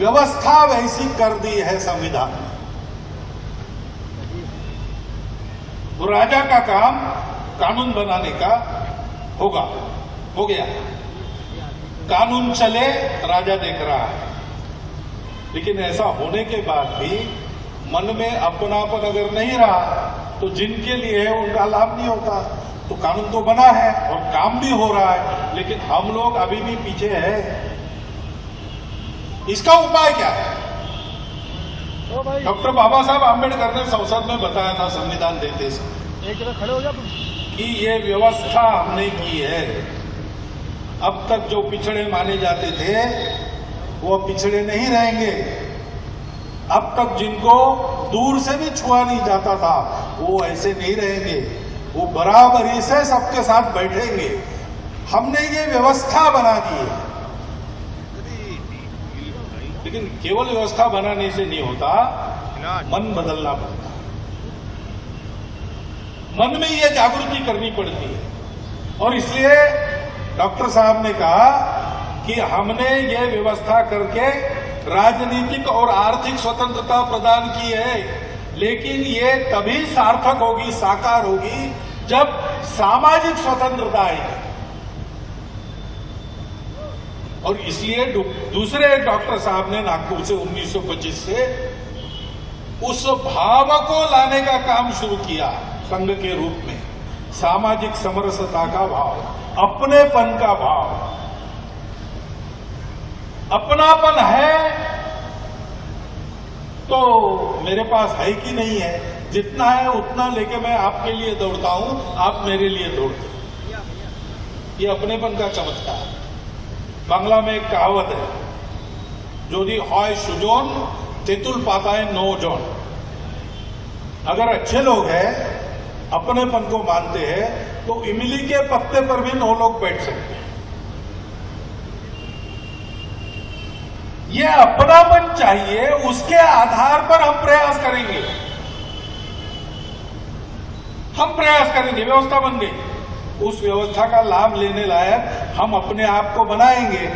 व्यवस्था वैसी कर दी है संविधान में। तो राजा का काम कानून बनाने का होगा, हो गया। कानून चले, राजा देख रहा है। लेकिन ऐसा होने के बाद भी मन में अपनापन अगर नहीं रहा तो जिनके लिए है उनका लाभ नहीं होता। तो कानून तो बना है और काम भी हो रहा है, लेकिन हम लोग अभी भी पीछे हैं। इसका उपाय क्या है? डॉक्टर बाबा साहब आंबेडकर ने संसद में बताया था संविधान देते समय, एक जगह खड़े हो जाओ कि ये व्यवस्था हमने की है। अब तक जो पिछड़े माने जाते थे वो पिछड़े नहीं रहेंगे। अब तक जिनको दूर से भी छुआ नहीं जाता था वो ऐसे नहीं रहेंगे, वो बराबरी से सबके साथ बैठेंगे। हमने ये व्यवस्था बना दी है। लेकिन केवल व्यवस्था बनाने से नहीं होता, मन बदलना पड़ता है। मन में ये जागृति करनी पड़ती है। और इसलिए डॉक्टर साहब ने कहा कि हमने ये व्यवस्था करके राजनीतिक और आर्थिक स्वतंत्रता प्रदान की है, लेकिन ये तभी सार्थक होगी, साकार होगी, जब सामाजिक स्वतंत्रता आएगी। और इसलिए दूसरे डॉक्टर साहब ने नागपुर से 1925 से उस भाव को लाने का काम शुरू किया संघ के रूप में। सामाजिक समरसता का भाव, अपनेपन का भाव। अपनापन है तो मेरे पास है कि नहीं है, जितना है उतना लेके मैं आपके लिए दौड़ता हूं, आप मेरे लिए दौड़ते हैं। ये अपनेपन का चमत्कार है। बांग्ला में एक कहावत है, जोदी हॉय सुजोन तेतुल पाताए नो जोन। अगर अच्छे लोग हैं, अपनेपन को मानते हैं, तो इमली के पत्ते पर भी 9 लोग बैठ सकते हैं। ये अपनापन चाहिए, उसके आधार पर हम प्रयास करेंगे। हम प्रयास करेंगे, व्यवस्था बन गई। उस व्यवस्था का लाभ लेने लायक हम अपने आप को बनाएंगे।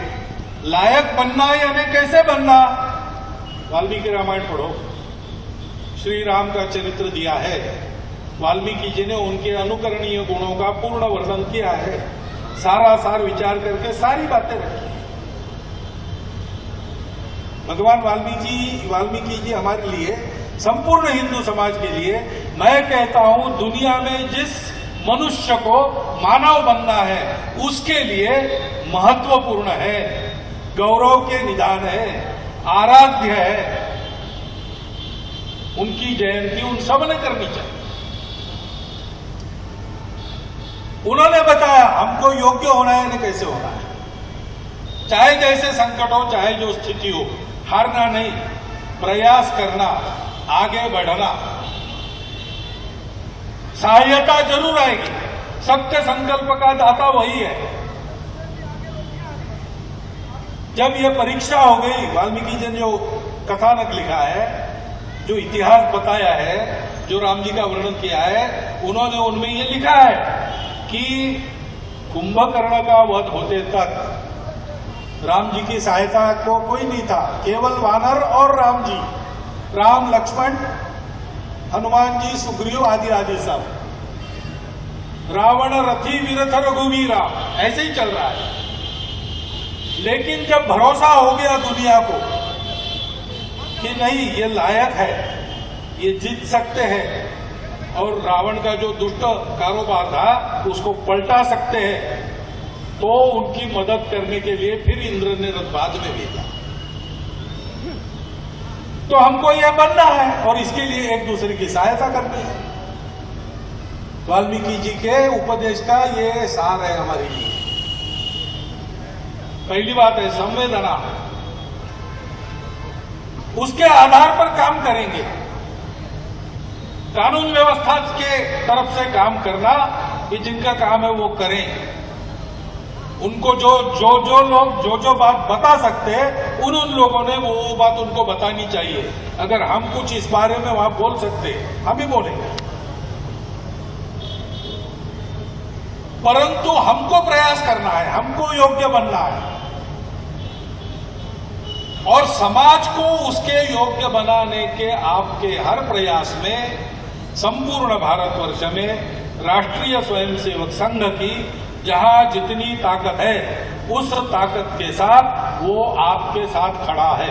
लायक बनना यानी कैसे बनना? वाल्मीकि रामायण पढ़ो, श्री राम का चरित्र दिया है। वाल्मीकि जी ने उनके अनुकरणीय गुणों का पूर्ण वर्णन किया है। सारा सार विचार करके सारी बातें रखी है। भगवान वाल्मीकि जी हमारे लिए, संपूर्ण हिंदू समाज के लिए, मैं कहता हूं दुनिया में जिस मनुष्य को मानव बनना है उसके लिए महत्वपूर्ण है, गौरव के निदान है, आराध्य है। उनकी जयंती उन सब ने करनी चाहिए। उन्होंने बताया हमको योग्य होना है ना, कैसे होना है। चाहे जैसे संकट हो, चाहे जो स्थिति हो, हारना नहीं, प्रयास करना, आगे बढ़ना। सहायता जरूर आएगी। सत्य संकल्प का दाता वही है। जब यह परीक्षा हो गई, वाल्मीकि जी ने जो कथानक लिखा है, जो इतिहास बताया है, जो राम जी का वर्णन किया है, उन्होंने उनमें ये लिखा है कि कुंभकर्ण का वध होते तक राम जी की सहायता को कोई नहीं था, केवल वानर और राम जी, राम लक्ष्मण हनुमान जी सुग्रीव आदि सब। रावण रथी विरथ रघुवीरा, ऐसे ही चल रहा है। लेकिन जब भरोसा हो गया दुनिया को कि नहीं ये लायक है, ये जीत सकते हैं, और रावण का जो दुष्ट कारोबार था उसको पलटा सकते हैं, तो उनकी मदद करने के लिए फिर इंद्र ने रथ बाद में भेजा। तो हमको यह बनना है और इसके लिए एक दूसरे की सहायता करनी है। वाल्मीकि जी के उपदेश का ये सार है हमारे लिए। पहली बात है संवेदना, उसके आधार पर काम करेंगे। कानून व्यवस्था के तरफ से काम करना, कि जिनका काम है वो करें। उनको जो लोग जो बात बता सकते हैं, उन लोगों ने वो बात उनको बतानी चाहिए। अगर हम कुछ इस बारे में वहां बोल सकते हैं, हम ही बोलेंगे। परंतु हमको प्रयास करना है, हमको योग्य बनना है। और समाज को उसके योग्य बनाने के आपके हर प्रयास में संपूर्ण भारतवर्ष में राष्ट्रीय स्वयंसेवक संघ की जहां जितनी ताकत है उस ताकत के साथ वो आपके साथ खड़ा है।